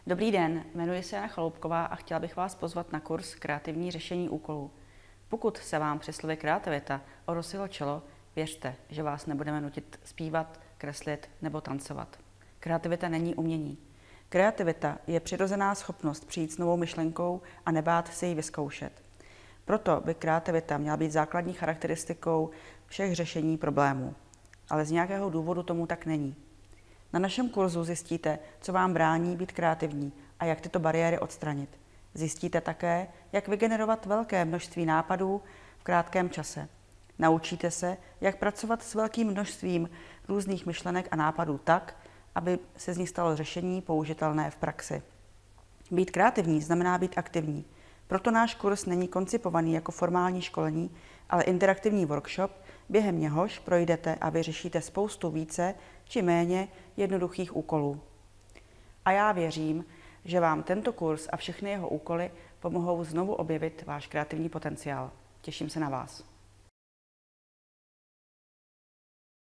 Dobrý den, jmenuji se Jana Chaloupková a chtěla bych vás pozvat na kurz Kreativní řešení úkolů. Pokud se vám při slově kreativita orosilo čelo, věřte, že vás nebudeme nutit zpívat, kreslit nebo tancovat. Kreativita není umění. Kreativita je přirozená schopnost přijít s novou myšlenkou a nebát se ji vyzkoušet. Proto by kreativita měla být základní charakteristikou všech řešení problémů. Ale z nějakého důvodu tomu tak není. Na našem kurzu zjistíte, co vám brání být kreativní a jak tyto bariéry odstranit. Zjistíte také, jak vygenerovat velké množství nápadů v krátkém čase. Naučíte se, jak pracovat s velkým množstvím různých myšlenek a nápadů tak, aby se z nich stalo řešení použitelné v praxi. Být kreativní znamená být aktivní. Proto náš kurz není koncipovaný jako formální školení, ale interaktivní workshop, během něhož projdete a vyřešíte spoustu více či méně jednoduchých úkolů. A já věřím, že vám tento kurz a všechny jeho úkoly pomohou znovu objevit váš kreativní potenciál. Těším se na vás.